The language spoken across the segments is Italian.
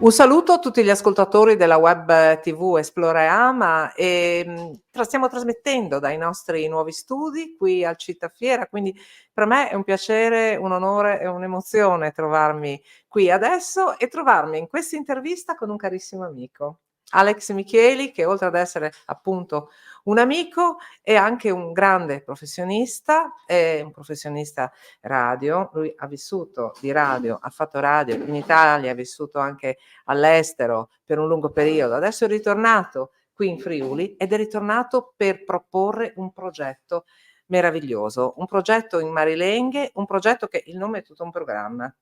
Un saluto a tutti gli ascoltatori della web TV Esploreama stiamo trasmettendo dai nostri nuovi studi qui al Città Fiera, quindi per me è un piacere, un onore e un'emozione trovarmi qui adesso e trovarmi in questa intervista con un carissimo amico, Alex Micheli, che oltre ad essere appunto un amico è anche un grande professionista, è un professionista radio. Lui ha vissuto di radio, ha fatto radio in Italia, ha vissuto anche all'estero per un lungo periodo. Adesso è ritornato qui in Friuli ed è ritornato per proporre un progetto meraviglioso, un progetto in Marilenghe, un progetto che il nome è tutto un programma.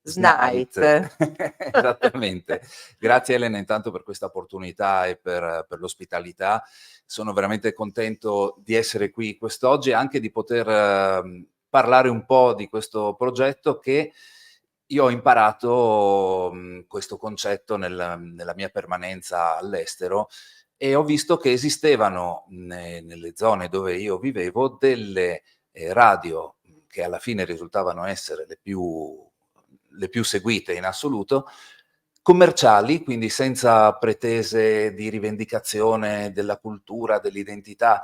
Snight. Snight. Esattamente. Grazie Elena intanto per questa opportunità e per l'ospitalità. Sono veramente contento di essere qui quest'oggi e anche di poter parlare un po' di questo progetto che io ho imparato questo concetto nella mia permanenza all'estero e ho visto che esistevano nelle zone dove io vivevo delle radio che alla fine risultavano essere le più seguite in assoluto, commerciali, quindi senza pretese di rivendicazione della cultura, dell'identità,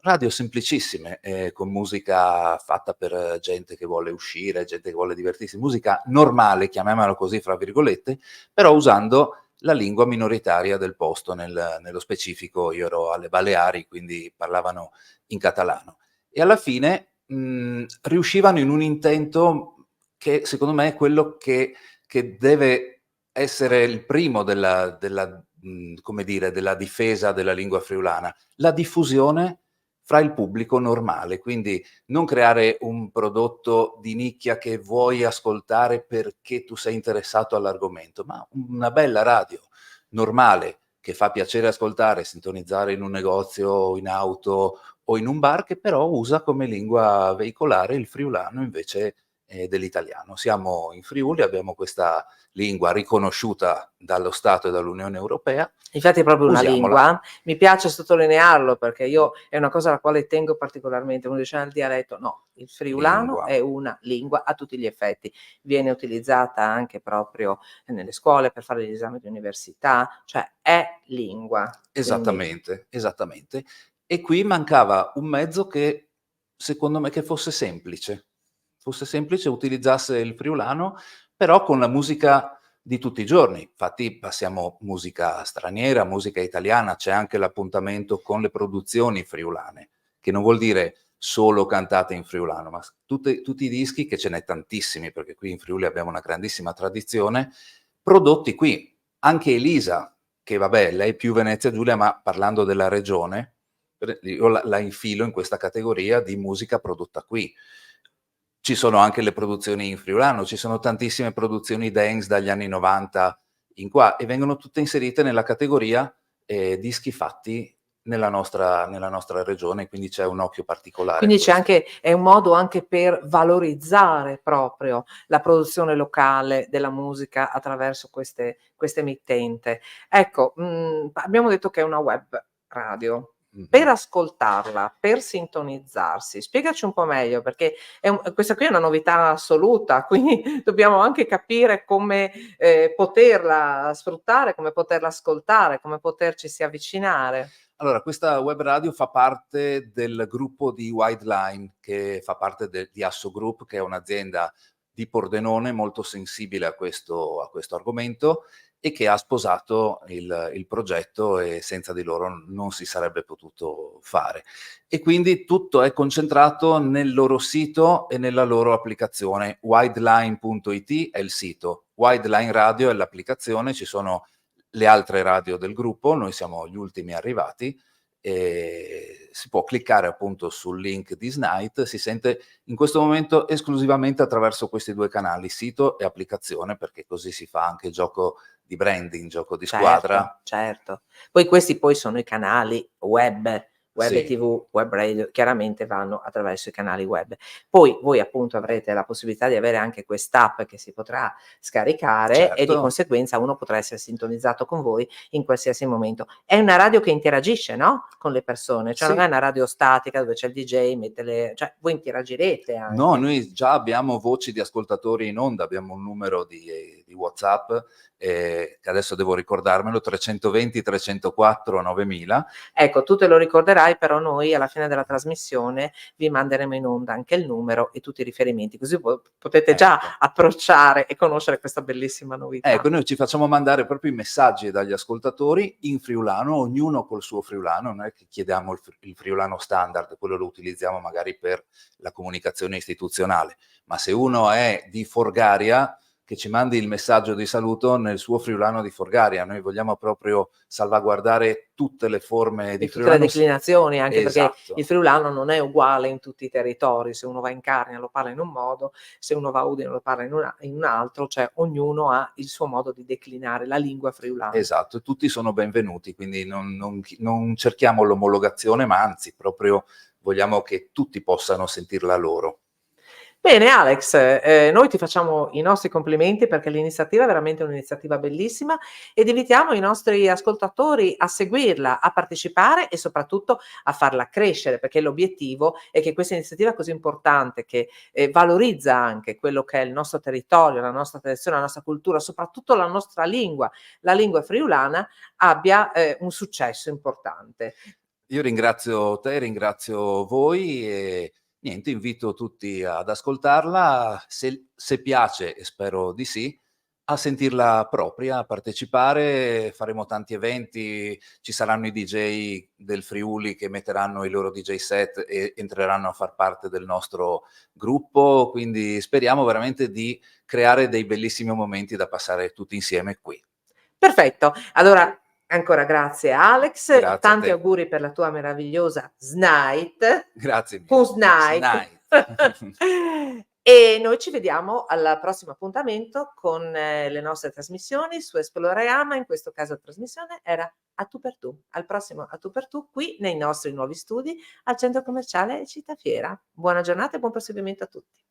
radio semplicissime, con musica fatta per gente che vuole uscire, gente che vuole divertirsi, musica normale, chiamiamola così fra virgolette, però usando la lingua minoritaria del posto, nello specifico io ero alle Baleari, quindi parlavano in catalano. E alla fine riuscivano in un intento che secondo me è quello che deve essere il primo come dire, della difesa della lingua friulana, la diffusione fra il pubblico normale, quindi non creare un prodotto di nicchia che vuoi ascoltare perché tu sei interessato all'argomento, ma una bella radio normale che fa piacere ascoltare, sintonizzare in un negozio, in auto o in un bar, che però usa come lingua veicolare il friulano invece dell'italiano. Siamo in Friuli, abbiamo questa lingua riconosciuta dallo Stato e dall'Unione Europea. Infatti è proprio una Usiamola. lingua, mi piace sottolinearlo perché io è una cosa alla quale tengo particolarmente. Uno dice il dialetto, no, il friulano Lingua. è una lingua a tutti gli effetti, viene utilizzata anche proprio nelle scuole per fare gli esami di università, cioè è lingua. Esattamente, esattamente. E qui mancava un mezzo che secondo me che fosse semplice, utilizzasse il friulano, però con la musica di tutti i giorni. Infatti passiamo musica straniera, musica italiana, c'è anche l'appuntamento con le produzioni friulane, che non vuol dire solo cantate in friulano, ma tutti i dischi, che ce n'è tantissimi, perché qui in Friuli abbiamo una grandissima tradizione, prodotti qui. Anche Elisa, che vabbè, lei è più Venezia Giulia, ma parlando della regione, io la infilo in questa categoria di musica prodotta qui. Ci sono anche le produzioni in friulano, ci sono tantissime produzioni dance dagli anni 90 in qua e vengono tutte inserite nella categoria dischi fatti nella nostra regione, quindi c'è un occhio particolare. Quindi c'è anche, è un modo anche per valorizzare proprio la produzione locale della musica attraverso queste emittente. Ecco, abbiamo detto che è una web radio. Per ascoltarla, per sintonizzarsi, spiegaci un po' meglio, perché questa qui è una novità assoluta, quindi dobbiamo anche capire come poterla sfruttare, come poterla ascoltare, come potercisi avvicinare. Allora, questa web radio fa parte del gruppo di Wideline, che fa parte di Asso Group, che è un'azienda di Pordenone molto sensibile a questo argomento e che ha sposato il progetto e senza di loro non si sarebbe potuto fare. E quindi tutto è concentrato nel loro sito e nella loro applicazione. Wideline.it è il sito, Wideline Radio è l'applicazione, ci sono le altre radio del gruppo, noi siamo gli ultimi arrivati e si può cliccare appunto sul link di Snight, si sente in questo momento esclusivamente attraverso questi due canali, sito e applicazione, perché così si fa anche gioco di branding, gioco di squadra. Certo. Poi questi poi sono i canali web web e Sì, TV, web radio, chiaramente vanno attraverso i canali web. Poi voi appunto avrete la possibilità di avere anche quest'app che si potrà scaricare e di certo. conseguenza uno potrà essere sintonizzato con voi in qualsiasi momento. È una radio che interagisce, no, con le persone, cioè non è Sì. una radio statica dove c'è il DJ, mette le cioè voi interagirete No, anche. noi già abbiamo voci di ascoltatori in onda, abbiamo un numero di WhatsApp, che adesso devo ricordarmelo, 320 304 9000. Ecco, tu te lo ricorderai, però noi alla fine della trasmissione vi manderemo in onda anche il numero e tutti i riferimenti, così potete Ecco. già approcciare e conoscere questa bellissima novità. Ecco, noi ci facciamo mandare proprio i messaggi dagli ascoltatori in friulano, ognuno col suo friulano, non è che chiediamo il friulano standard, quello lo utilizziamo magari per la comunicazione istituzionale, ma se uno è di Forgaria, che ci mandi il messaggio di saluto nel suo friulano di Forgaria. Noi vogliamo proprio salvaguardare tutte le forme di In tutte le friulano. declinazioni, anche perché il Esatto. friulano non è uguale in tutti i territori, se uno va in Carnia lo parla in un modo, se uno va a Udine lo parla in un altro, cioè ognuno ha il suo modo di declinare la lingua friulana. Esatto, e tutti sono benvenuti, quindi non cerchiamo l'omologazione, ma anzi proprio vogliamo che tutti possano sentirla loro. Bene Alex, noi ti facciamo i nostri complimenti perché l'iniziativa è veramente un'iniziativa bellissima ed invitiamo i nostri ascoltatori a seguirla, a partecipare e soprattutto a farla crescere, perché l'obiettivo è che questa iniziativa così importante che, valorizza anche quello che è il nostro territorio, la nostra tradizione, la nostra cultura, soprattutto la nostra lingua, la lingua friulana, abbia, un successo importante. Io ringrazio te, ringrazio voi e niente, invito tutti ad ascoltarla, se piace, e spero di sì, a sentirla propria, a partecipare, faremo tanti eventi, ci saranno i DJ del Friuli che metteranno i loro DJ set e entreranno a far parte del nostro gruppo, quindi speriamo veramente di creare dei bellissimi momenti da passare tutti insieme qui. Perfetto, allora ancora grazie Alex, Grazie a tanti te. auguri per la tua meravigliosa Snait, Grazie mille. Kusnait. Snai. E noi ci vediamo al prossimo appuntamento con le nostre trasmissioni su Esploreama, in questo caso la trasmissione era A tu per tu. Al prossimo A tu per tu qui nei nostri nuovi studi al centro commerciale Città Fiera. Buona giornata e buon proseguimento a tutti.